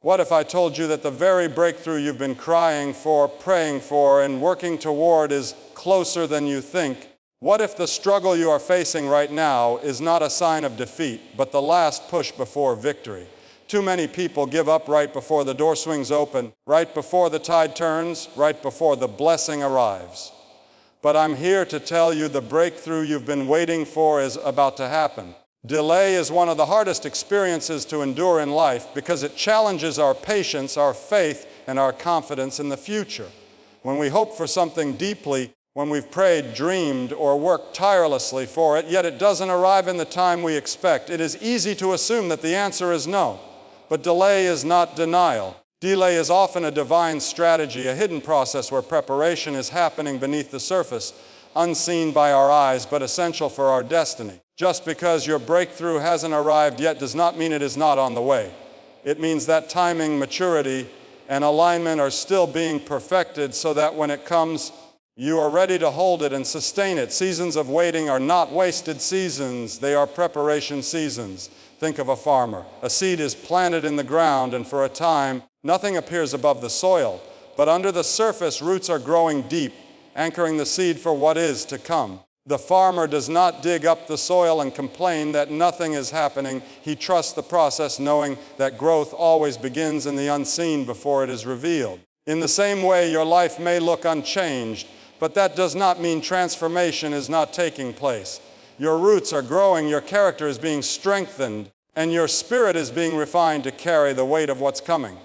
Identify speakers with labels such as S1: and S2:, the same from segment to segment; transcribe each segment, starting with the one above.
S1: What if I told you that the very breakthrough you've been crying for, praying for, and working toward is closer than you think? What if the struggle you are facing right now is not a sign of defeat, but the last push before victory? Too many people give up right before the door swings open, right before the tide turns, right before the blessing arrives. But I'm here to tell you the breakthrough you've been waiting for is about to happen. Delay is one of the hardest experiences to endure in life because it challenges our patience, our faith, and our confidence in the future. When we hope for something deeply, when we've prayed, dreamed, or worked tirelessly for it, yet it doesn't arrive in the time we expect, it is easy to assume that the answer is no. But delay is not denial. Delay is often a divine strategy, a hidden process where preparation is happening beneath the surface, unseen by our eyes, but essential for our destiny. Just because your breakthrough hasn't arrived yet does not mean it is not on the way. It means that timing, maturity, and alignment are still being perfected so that when it comes, you are ready to hold it and sustain it. Seasons of waiting are not wasted seasons, they are preparation seasons. Think of a farmer. A seed is planted in the ground, and for a time, nothing appears above the soil. But under the surface, roots are growing deep, anchoring the seed for what is to come. The farmer does not dig up the soil and complain that nothing is happening. He trusts the process, knowing that growth always begins in the unseen before it is revealed. In the same way, your life may look unchanged, but that does not mean transformation is not taking place. Your roots are growing, your character is being strengthened, and your spirit is being refined to carry the weight of what's coming.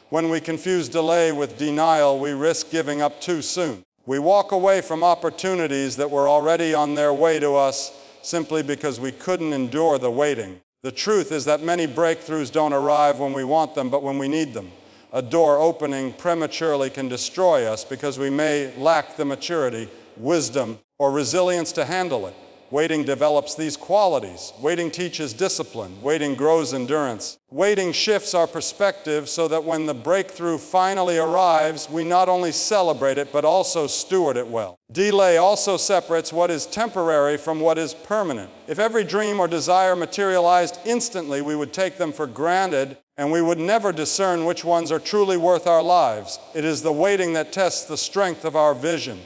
S1: When we confuse delay with denial, we risk giving up too soon. We walk away from opportunities that were already on their way to us simply because we couldn't endure the waiting. The truth is that many breakthroughs don't arrive when we want them, but when we need them. A door opening prematurely can destroy us because we may lack the maturity, wisdom, or resilience to handle it. Waiting develops these qualities. Waiting teaches discipline. Waiting grows endurance. Waiting shifts our perspective so that when the breakthrough finally arrives, we not only celebrate it, but also steward it well. Delay also separates what is temporary from what is permanent. If every dream or desire materialized instantly, we would take them for granted, and we would never discern which ones are truly worth our lives. It is the waiting that tests the strength of our vision.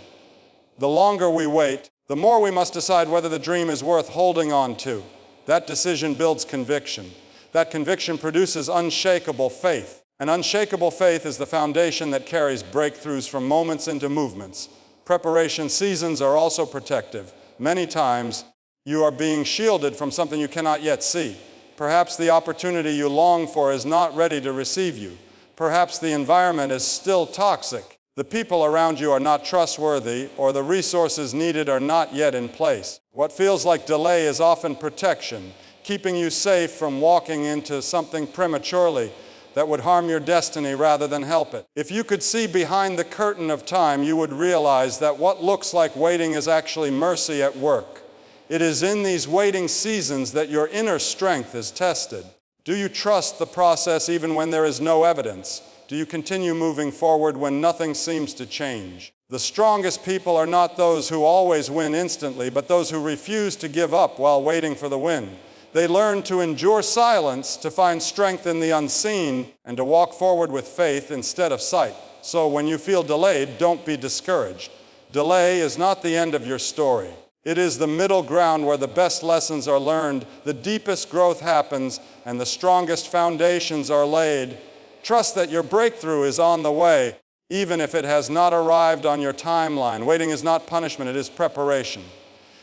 S1: The longer we wait, the more we must decide whether the dream is worth holding on to. That decision builds conviction. That conviction produces unshakable faith. And unshakable faith is the foundation that carries breakthroughs from moments into movements. Preparation seasons are also protective. Many times, you are being shielded from something you cannot yet see. Perhaps the opportunity you long for is not ready to receive you. Perhaps the environment is still toxic. The people around you are not trustworthy, or the resources needed are not yet in place. What feels like delay is often protection, keeping you safe from walking into something prematurely that would harm your destiny rather than help it. If you could see behind the curtain of time, you would realize that what looks like waiting is actually mercy at work. It is in these waiting seasons that your inner strength is tested. Do you trust the process even when there is no evidence? Do you continue moving forward when nothing seems to change? The strongest people are not those who always win instantly, but those who refuse to give up while waiting for the win. They learn to endure silence, to find strength in the unseen, and to walk forward with faith instead of sight. So when you feel delayed, don't be discouraged. Delay is not the end of your story. It is the middle ground where the best lessons are learned, the deepest growth happens, and the strongest foundations are laid. Trust that your breakthrough is on the way, even if it has not arrived on your timeline. Waiting is not punishment, it is preparation.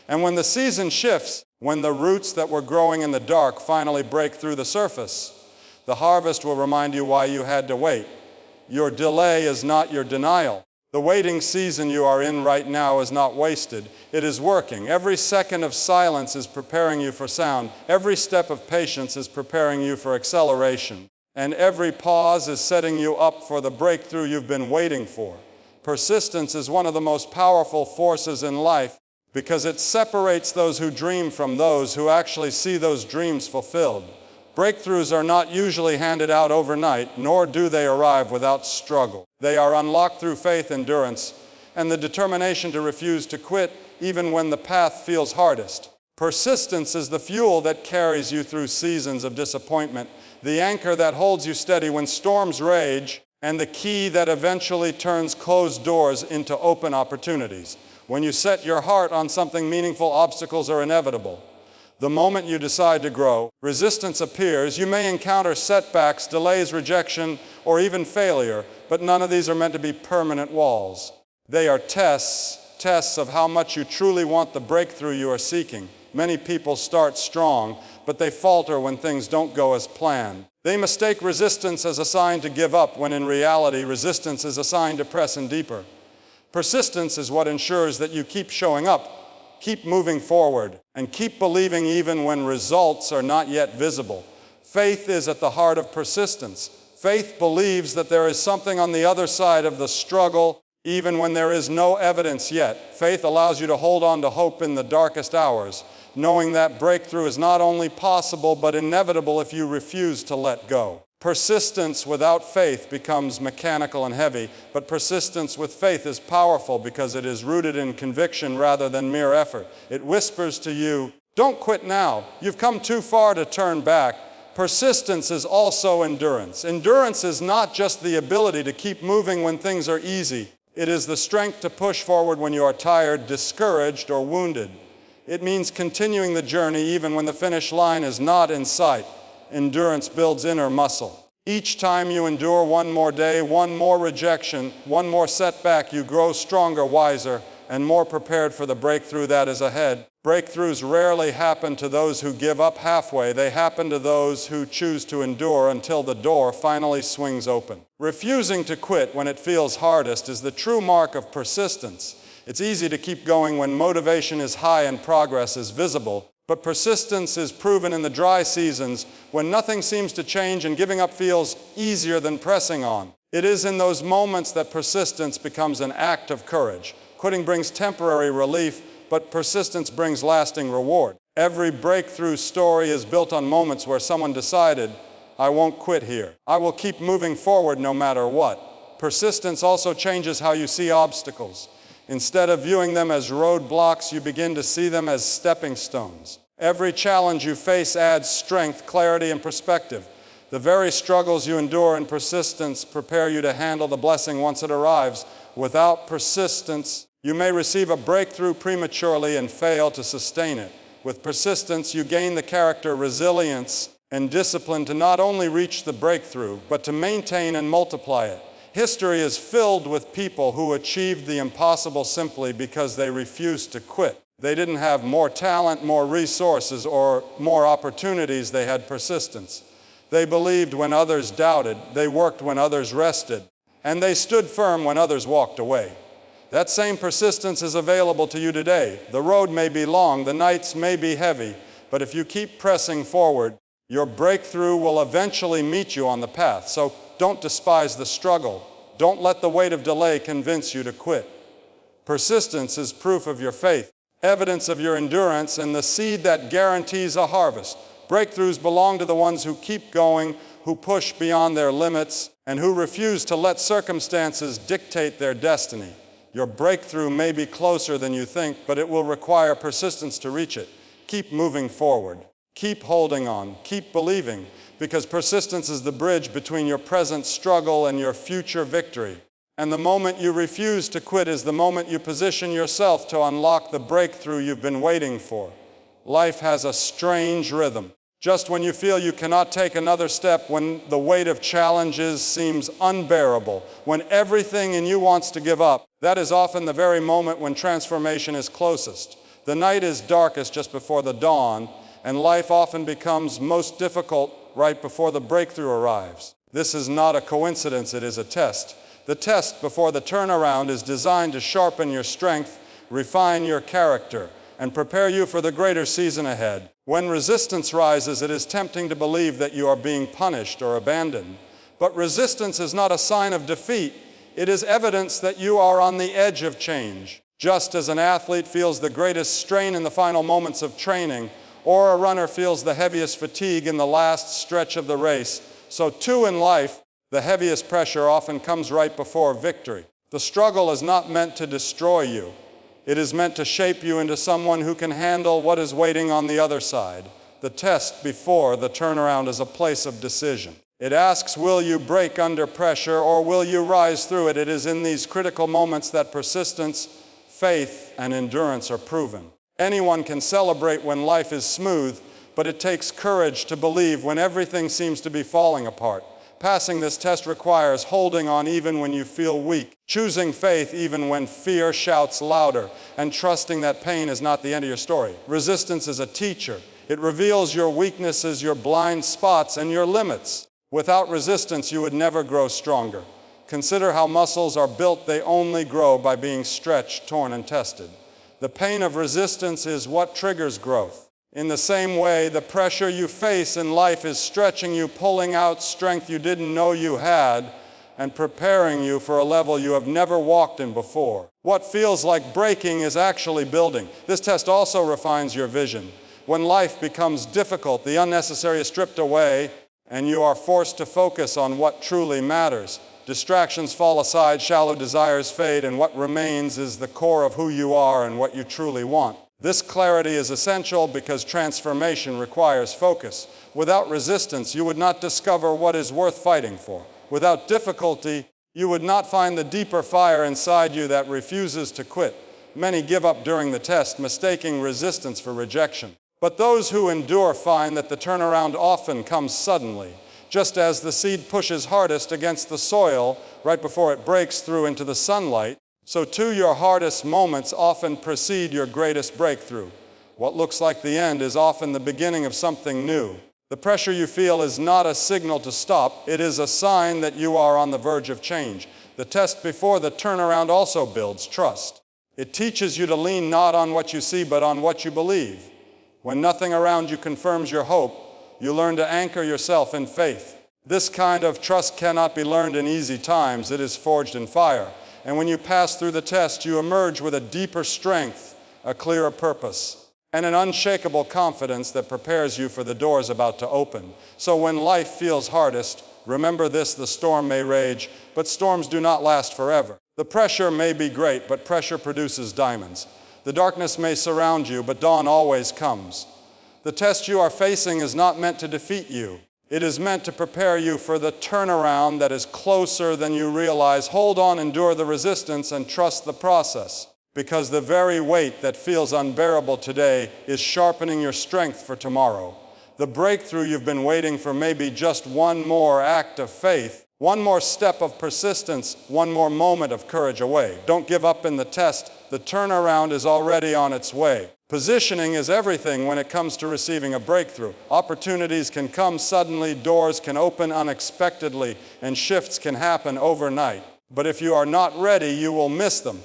S1: And when the season shifts, when the roots that were growing in the dark finally break through the surface, the harvest will remind you why you had to wait. Your delay is not your denial. The waiting season you are in right now is not wasted. It is working. Every second of silence is preparing you for sound. Every step of patience is preparing you for acceleration. And every pause is setting you up for the breakthrough you've been waiting for. Persistence is one of the most powerful forces in life because it separates those who dream from those who actually see those dreams fulfilled. Breakthroughs are not usually handed out overnight, nor do they arrive without struggle. They are unlocked through faith, endurance, and the determination to refuse to quit even when the path feels hardest. Persistence is the fuel that carries you through seasons of disappointment, the anchor that holds you steady when storms rage, and the key that eventually turns closed doors into open opportunities. When you set your heart on something meaningful, obstacles are inevitable. The moment you decide to grow, resistance appears. You may encounter setbacks, delays, rejection, or even failure, but none of these are meant to be permanent walls. They are tests of how much you truly want the breakthrough you are seeking. Many people start strong, but they falter when things don't go as planned. They mistake resistance as a sign to give up, when in reality, resistance is a sign to press in deeper. Persistence is what ensures that you keep showing up, keep moving forward, and keep believing even when results are not yet visible. Faith is at the heart of persistence. Faith believes that there is something on the other side of the struggle, even when there is no evidence yet. Faith allows you to hold on to hope in the darkest hours, knowing that breakthrough is not only possible but inevitable if you refuse to let go. Persistence without faith becomes mechanical and heavy, but persistence with faith is powerful because it is rooted in conviction rather than mere effort. It whispers to you, don't quit now. You've come too far to turn back. Persistence is also endurance. Endurance is not just the ability to keep moving when things are easy. It is the strength to push forward when you are tired, discouraged, or wounded. It means continuing the journey even when the finish line is not in sight. Endurance builds inner muscle. Each time you endure one more day, one more rejection, one more setback, you grow stronger, wiser, and more prepared for the breakthrough that is ahead. Breakthroughs rarely happen to those who give up halfway. They happen to those who choose to endure until the door finally swings open. Refusing to quit when it feels hardest is the true mark of persistence. It's easy to keep going when motivation is high and progress is visible, but persistence is proven in the dry seasons when nothing seems to change and giving up feels easier than pressing on. It is in those moments that persistence becomes an act of courage. Quitting brings temporary relief, but persistence brings lasting reward. Every breakthrough story is built on moments where someone decided, I won't quit here. I will keep moving forward no matter what. Persistence also changes how you see obstacles. Instead of viewing them as roadblocks, you begin to see them as stepping stones. Every challenge you face adds strength, clarity, and perspective. The very struggles you endure in persistence prepare you to handle the blessing once it arrives. Without persistence, you may receive a breakthrough prematurely and fail to sustain it. With persistence, you gain the character, resilience, and discipline to not only reach the breakthrough, but to maintain and multiply it. History is filled with people who achieved the impossible simply because they refused to quit. They didn't have more talent, more resources, or more opportunities. They had persistence. They believed when others doubted. They worked when others rested. And they stood firm when others walked away. That same persistence is available to you today. The road may be long, the nights may be heavy, but if you keep pressing forward, your breakthrough will eventually meet you on the path. So don't despise the struggle. Don't let the weight of delay convince you to quit. Persistence is proof of your faith, evidence of your endurance, and the seed that guarantees a harvest. Breakthroughs belong to the ones who keep going, who push beyond their limits, and who refuse to let circumstances dictate their destiny. Your breakthrough may be closer than you think, but it will require persistence to reach it. Keep moving forward. Keep holding on. Keep believing, because persistence is the bridge between your present struggle and your future victory. And the moment you refuse to quit is the moment you position yourself to unlock the breakthrough you've been waiting for. Life has a strange rhythm. Just when you feel you cannot take another step, when the weight of challenges seems unbearable, when everything in you wants to give up, that is often the very moment when transformation is closest. The night is darkest just before the dawn, and life often becomes most difficult right before the breakthrough arrives. This is not a coincidence, it is a test. The test before the turnaround is designed to sharpen your strength, refine your character, and prepare you for the greater season ahead. When resistance rises, it is tempting to believe that you are being punished or abandoned. But resistance is not a sign of defeat. It is evidence that you are on the edge of change. Just as an athlete feels the greatest strain in the final moments of training, or a runner feels the heaviest fatigue in the last stretch of the race, so too in life, the heaviest pressure often comes right before victory. The struggle is not meant to destroy you. It is meant to shape you into someone who can handle what is waiting on the other side. The test before the turnaround is a place of decision. It asks, will you break under pressure or will you rise through it? It is in these critical moments that persistence, faith, and endurance are proven. Anyone can celebrate when life is smooth, but it takes courage to believe when everything seems to be falling apart. Passing this test requires holding on even when you feel weak, choosing faith even when fear shouts louder, and trusting that pain is not the end of your story. Resistance is a teacher. It reveals your weaknesses, your blind spots, and your limits. Without resistance, you would never grow stronger. Consider how muscles are built. They only grow by being stretched, torn, and tested. The pain of resistance is what triggers growth. In the same way, the pressure you face in life is stretching you, pulling out strength you didn't know you had, and preparing you for a level you have never walked in before. What feels like breaking is actually building. This test also refines your vision. When life becomes difficult, the unnecessary is stripped away, and you are forced to focus on what truly matters. Distractions fall aside, shallow desires fade, and what remains is the core of who you are and what you truly want. This clarity is essential because transformation requires focus. Without resistance, you would not discover what is worth fighting for. Without difficulty, you would not find the deeper fire inside you that refuses to quit. Many give up during the test, mistaking resistance for rejection. But those who endure find that the turnaround often comes suddenly. Just as the seed pushes hardest against the soil right before it breaks through into the sunlight, so too your hardest moments often precede your greatest breakthrough. What looks like the end is often the beginning of something new. The pressure you feel is not a signal to stop. It is a sign that you are on the verge of change. The test before the turnaround also builds trust. It teaches you to lean not on what you see, but on what you believe. When nothing around you confirms your hope, you learn to anchor yourself in faith. This kind of trust cannot be learned in easy times. It is forged in fire. And when you pass through the test, you emerge with a deeper strength, a clearer purpose, and an unshakable confidence that prepares you for the doors about to open. So when life feels hardest, remember this: the storm may rage, but storms do not last forever. The pressure may be great, but pressure produces diamonds. The darkness may surround you, but dawn always comes. The test you are facing is not meant to defeat you. It is meant to prepare you for the turnaround that is closer than you realize. Hold on, endure the resistance, and trust the process, because the very weight that feels unbearable today is sharpening your strength for tomorrow. The breakthrough you've been waiting for may be just one more act of faith, one more step of persistence, one more moment of courage away. Don't give up in the test. The turnaround is already on its way. Positioning is everything when it comes to receiving a breakthrough. Opportunities can come suddenly, doors can open unexpectedly, and shifts can happen overnight. But if you are not ready, you will miss them.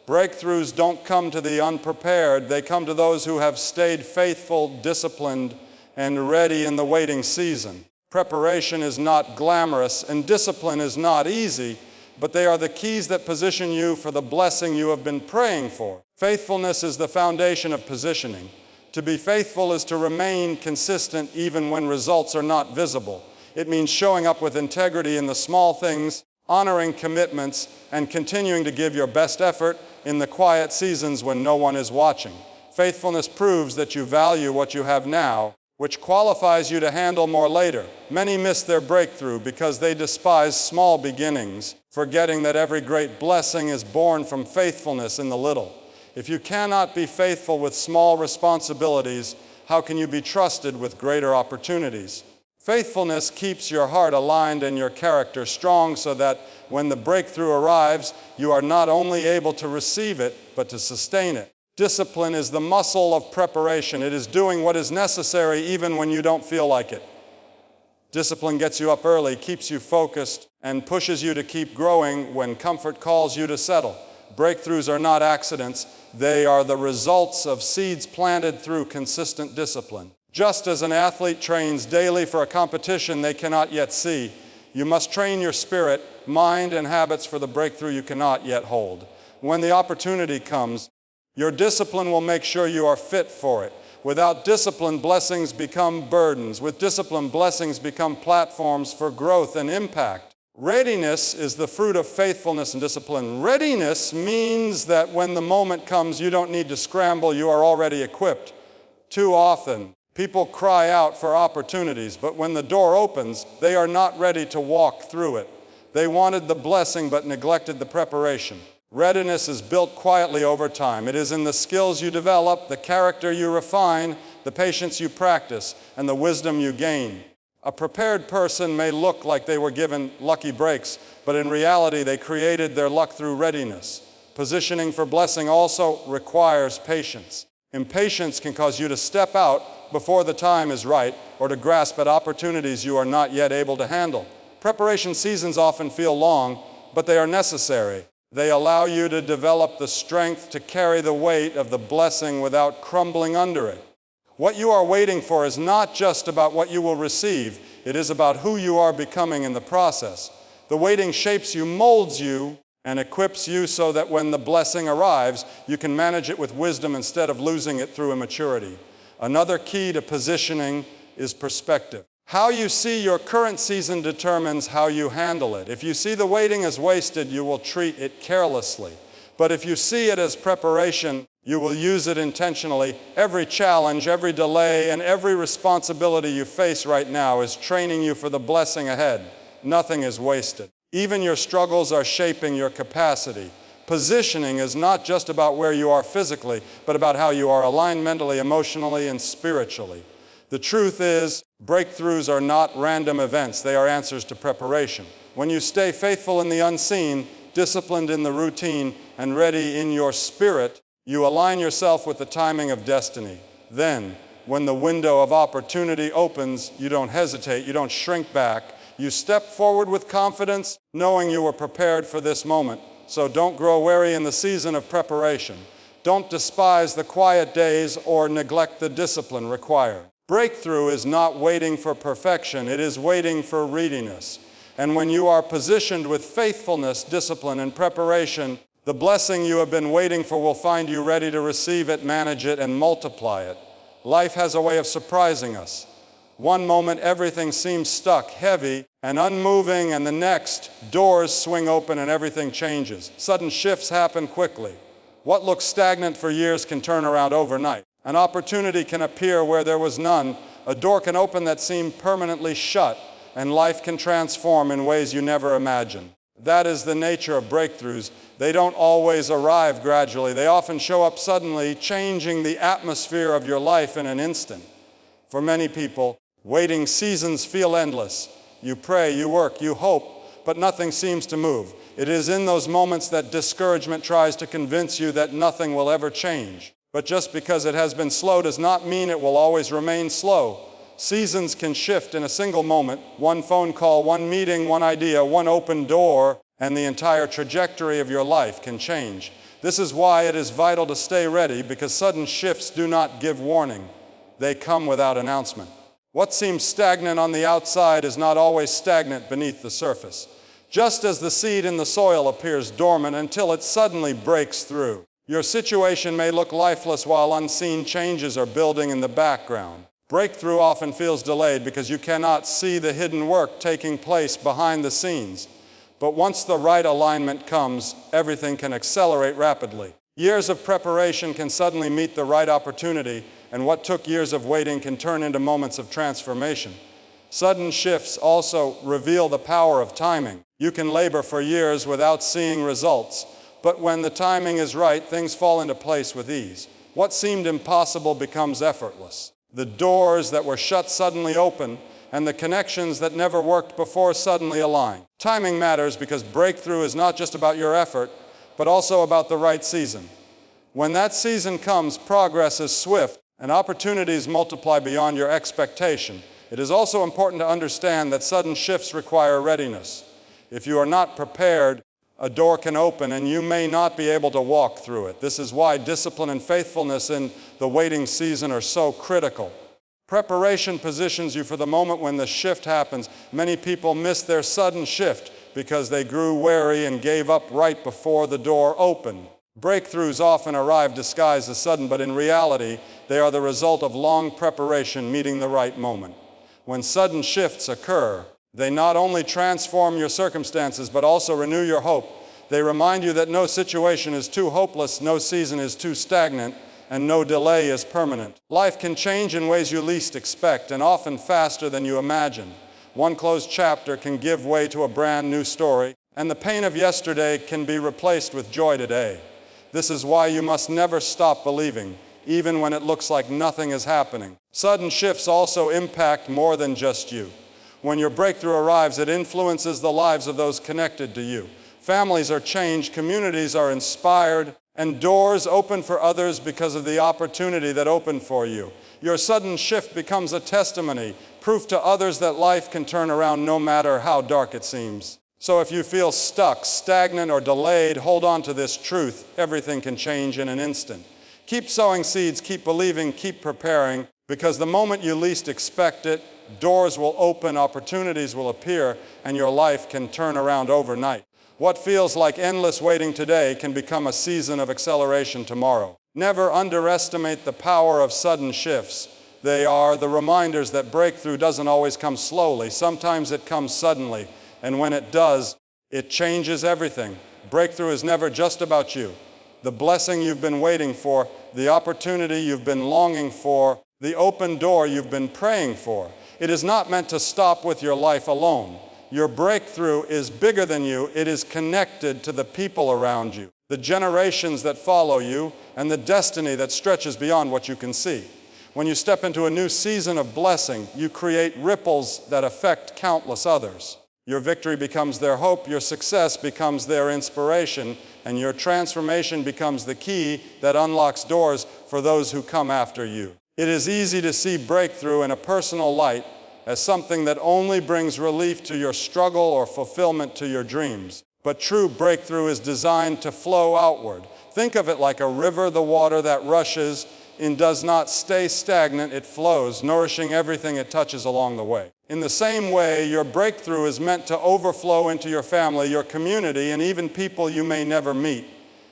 S1: Breakthroughs don't come to the unprepared. They come to those who have stayed faithful, disciplined, and ready in the waiting season. Preparation is not glamorous, and discipline is not easy, but they are the keys that position you for the blessing you have been praying for. Faithfulness is the foundation of positioning. To be faithful is to remain consistent even when results are not visible. It means showing up with integrity in the small things, honoring commitments, and continuing to give your best effort in the quiet seasons when no one is watching. Faithfulness proves that you value what you have now, which qualifies you to handle more later. Many miss their breakthrough because they despise small beginnings, forgetting that every great blessing is born from faithfulness in the little. If you cannot be faithful with small responsibilities, how can you be trusted with greater opportunities? Faithfulness keeps your heart aligned and your character strong so that when the breakthrough arrives, you are not only able to receive it, but to sustain it. Discipline is the muscle of preparation. It is doing what is necessary even when you don't feel like it. Discipline gets you up early, keeps you focused, and pushes you to keep growing when comfort calls you to settle. Breakthroughs are not accidents. They are the results of seeds planted through consistent discipline. Just as an athlete trains daily for a competition they cannot yet see, you must train your spirit, mind, and habits for the breakthrough you cannot yet hold. When the opportunity comes, your discipline will make sure you are fit for it. Without discipline, blessings become burdens. With discipline, blessings become platforms for growth and impact. Readiness is the fruit of faithfulness and discipline. Readiness means that when the moment comes, you don't need to scramble, you are already equipped. Too often, people cry out for opportunities, but when the door opens, they are not ready to walk through it. They wanted the blessing but neglected the preparation. Readiness is built quietly over time. It is in the skills you develop, the character you refine, the patience you practice, and the wisdom you gain. A prepared person may look like they were given lucky breaks, but in reality they created their luck through readiness. Positioning for blessing also requires patience. Impatience can cause you to step out before the time is right or to grasp at opportunities you are not yet able to handle. Preparation seasons often feel long, but they are necessary. They allow you to develop the strength to carry the weight of the blessing without crumbling under it. What you are waiting for is not just about what you will receive, it is about who you are becoming in the process. The waiting shapes you, molds you, and equips you so that when the blessing arrives, you can manage it with wisdom instead of losing it through immaturity. Another key to positioning is perspective. How you see your current season determines how you handle it. If you see the waiting as wasted, you will treat it carelessly. But if you see it as preparation, you will use it intentionally. Every challenge, every delay, and every responsibility you face right now is training you for the blessing ahead. Nothing is wasted. Even your struggles are shaping your capacity. Positioning is not just about where you are physically, but about how you are aligned mentally, emotionally, and spiritually. The truth is, breakthroughs are not random events. They are answers to preparation. When you stay faithful in the unseen, disciplined in the routine, and ready in your spirit, you align yourself with the timing of destiny. Then, when the window of opportunity opens, you don't hesitate, you don't shrink back. You step forward with confidence, knowing you were prepared for this moment. So don't grow weary in the season of preparation. Don't despise the quiet days or neglect the discipline required. Breakthrough is not waiting for perfection, it is waiting for readiness. And when you are positioned with faithfulness, discipline, and preparation, the blessing you have been waiting for will find you ready to receive it, manage it, and multiply it. Life has a way of surprising us. One moment everything seems stuck, heavy, and unmoving, and the next, doors swing open and everything changes. Sudden shifts happen quickly. What looks stagnant for years can turn around overnight. An opportunity can appear where there was none. A door can open that seemed permanently shut, and life can transform in ways you never imagined. That is the nature of breakthroughs. They don't always arrive gradually. They often show up suddenly, changing the atmosphere of your life in an instant. For many people, waiting seasons feel endless. You pray, you work, you hope, but nothing seems to move. It is in those moments that discouragement tries to convince you that nothing will ever change. But just because it has been slow does not mean it will always remain slow. Seasons can shift in a single moment. One phone call, one meeting, one idea, one open door, and the entire trajectory of your life can change. This is why it is vital to stay ready, because sudden shifts do not give warning. They come without announcement. What seems stagnant on the outside is not always stagnant beneath the surface. Just as the seed in the soil appears dormant until it suddenly breaks through. Your situation may look lifeless while unseen changes are building in the background. Breakthrough often feels delayed because you cannot see the hidden work taking place behind the scenes. But once the right alignment comes, everything can accelerate rapidly. Years of preparation can suddenly meet the right opportunity, and what took years of waiting can turn into moments of transformation. Sudden shifts also reveal the power of timing. You can labor for years without seeing results, but when the timing is right, things fall into place with ease. What seemed impossible becomes effortless. The doors that were shut suddenly open, and the connections that never worked before suddenly align. Timing matters because breakthrough is not just about your effort, but also about the right season. When that season comes, progress is swift, and opportunities multiply beyond your expectation. It is also important to understand that sudden shifts require readiness. If you are not prepared, a door can open and you may not be able to walk through it. This is why discipline and faithfulness in the waiting season are so critical. Preparation positions you for the moment when the shift happens. Many people miss their sudden shift because they grew wary and gave up right before the door opened. Breakthroughs often arrive disguised as sudden, but in reality, they are the result of long preparation meeting the right moment. When sudden shifts occur, They not only transform your circumstances, but also renew your hope. They remind you that no situation is too hopeless, no season is too stagnant, and no delay is permanent. Life can change in ways you least expect, and often faster than you imagine. One closed chapter can give way to a brand new story, and the pain of yesterday can be replaced with joy today. This is why you must never stop believing, even when it looks like nothing is happening. Sudden shifts also impact more than just you. When your breakthrough arrives, it influences the lives of those connected to you. Families are changed, communities are inspired, and doors open for others because of the opportunity that opened for you. Your sudden shift becomes a testimony, proof to others that life can turn around no matter how dark it seems. So if you feel stuck, stagnant, or delayed, hold on to this truth. Everything can change in an instant. Keep sowing seeds, keep believing, keep preparing, because the moment you least expect it, doors will open, opportunities will appear, and your life can turn around overnight. What feels like endless waiting today can become a season of acceleration tomorrow. Never underestimate the power of sudden shifts. They are the reminders that breakthrough doesn't always come slowly. Sometimes it comes suddenly, and when it does, it changes everything. Breakthrough is never just about you. The blessing you've been waiting for, the opportunity you've been longing for, the open door you've been praying for. It is not meant to stop with your life alone. Your breakthrough is bigger than you. It is connected to the people around you, the generations that follow you, and the destiny that stretches beyond what you can see. When you step into a new season of blessing, you create ripples that affect countless others. Your victory becomes their hope, your success becomes their inspiration, and your transformation becomes the key that unlocks doors for those who come after you. It is easy to see breakthrough in a personal light as something that only brings relief to your struggle or fulfillment to your dreams. But true breakthrough is designed to flow outward. Think of it like a river, the water that rushes and does not stay stagnant, it flows, nourishing everything it touches along the way. In the same way, your breakthrough is meant to overflow into your family, your community, and even people you may never meet.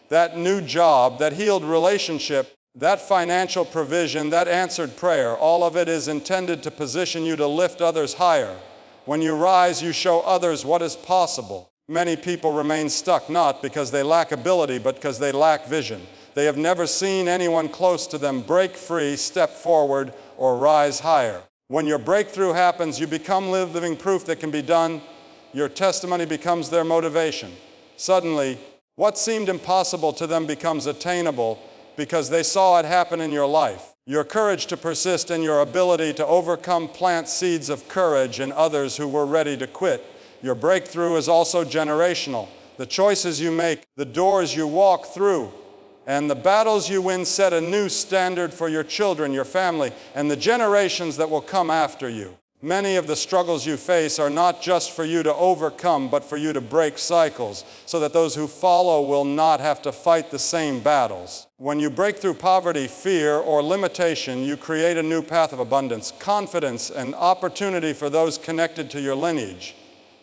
S1: That new job, that healed relationship, that financial provision, that answered prayer, all of it is intended to position you to lift others higher. When you rise, you show others what is possible. Many people remain stuck not because they lack ability, but because they lack vision. They have never seen anyone close to them break free, step forward, or rise higher. When your breakthrough happens, you become living proof that can be done. Your testimony becomes their motivation. Suddenly, what seemed impossible to them becomes attainable because they saw it happen in your life. Your courage to persist and your ability to overcome plant seeds of courage in others who were ready to quit. Your breakthrough is also generational. The choices you make, the doors you walk through, and the battles you win set a new standard for your children, your family, and the generations that will come after you. Many of the struggles you face are not just for you to overcome, but for you to break cycles, so that those who follow will not have to fight the same battles. When you break through poverty, fear, or limitation, you create a new path of abundance, confidence, and opportunity for those connected to your lineage.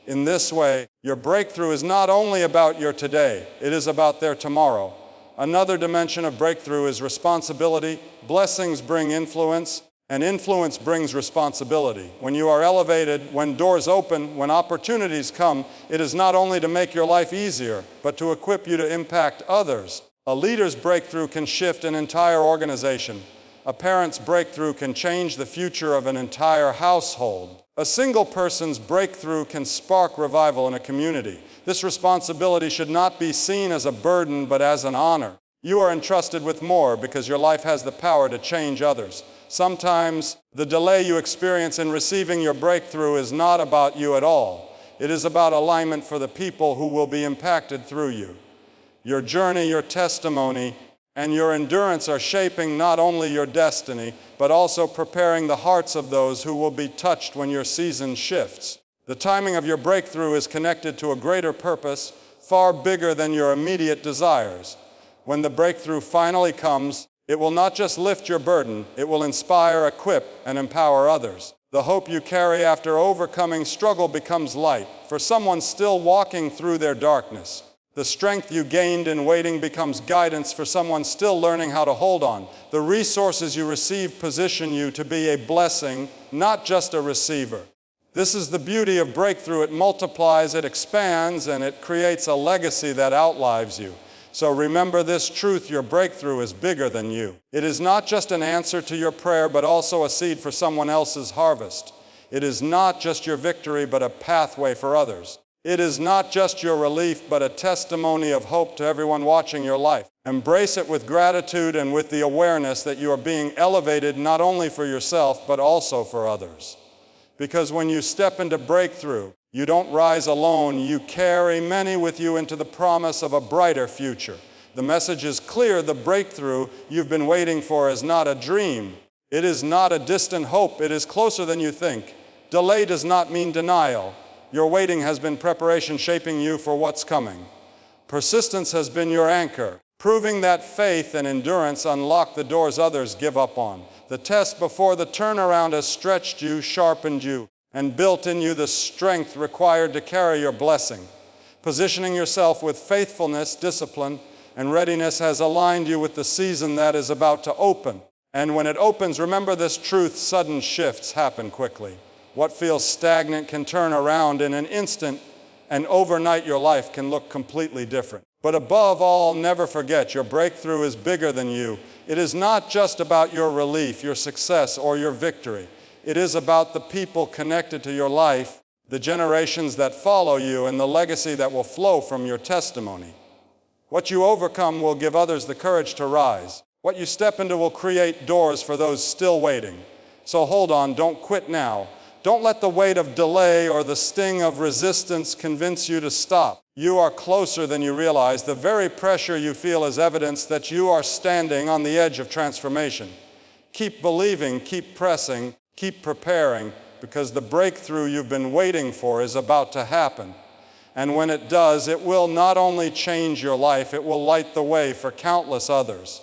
S1: In this way, your breakthrough is not only about your today, it is about their tomorrow. Another dimension of breakthrough is responsibility. Blessings bring influence, and influence brings responsibility. When you are elevated, when doors open, when opportunities come, it is not only to make your life easier, but to equip you to impact others. A leader's breakthrough can shift an entire organization. A parent's breakthrough can change the future of an entire household. A single person's breakthrough can spark revival in a community. This responsibility should not be seen as a burden, but as an honor. You are entrusted with more because your life has the power to change others. Sometimes the delay you experience in receiving your breakthrough is not about you at all. It is about alignment for the people who will be impacted through you. Your journey, your testimony, and your endurance are shaping not only your destiny, but also preparing the hearts of those who will be touched when your season shifts. The timing of your breakthrough is connected to a greater purpose, far bigger than your immediate desires. When the breakthrough finally comes, it will not just lift your burden, it will inspire, equip, and empower others. The hope you carry after overcoming struggle becomes light for someone still walking through their darkness. The strength you gained in waiting becomes guidance for someone still learning how to hold on. The resources you receive position you to be a blessing, not just a receiver. This is the beauty of breakthrough. It multiplies, it expands, and it creates a legacy that outlives you. So remember this truth: your breakthrough is bigger than you. It is not just an answer to your prayer, but also a seed for someone else's harvest. It is not just your victory, but a pathway for others. It is not just your relief, but a testimony of hope to everyone watching your life. Embrace it with gratitude and with the awareness that you are being elevated not only for yourself, but also for others. Because when you step into breakthrough, you don't rise alone. You carry many with you into the promise of a brighter future. The message is clear: the breakthrough you've been waiting for is not a dream. It is not a distant hope. It is closer than you think. Delay does not mean denial. Your waiting has been preparation, shaping you for what's coming. Persistence has been your anchor, proving that faith and endurance unlock the doors others give up on. The test before the turnaround has stretched you, sharpened you, and built in you the strength required to carry your blessing. Positioning yourself with faithfulness, discipline, and readiness has aligned you with the season that is about to open. And when it opens, remember this truth: sudden shifts happen quickly. What feels stagnant can turn around in an instant, and overnight your life can look completely different. But above all, never forget, your breakthrough is bigger than you. It is not just about your relief, your success, or your victory. It is about the people connected to your life, the generations that follow you, and the legacy that will flow from your testimony. What you overcome will give others the courage to rise. What you step into will create doors for those still waiting. So hold on, don't quit now. Don't let the weight of delay or the sting of resistance convince you to stop. You are closer than you realize. The very pressure you feel is evidence that you are standing on the edge of transformation. Keep believing, keep pressing, keep preparing, because the breakthrough you've been waiting for is about to happen. And when it does, it will not only change your life, it will light the way for countless others.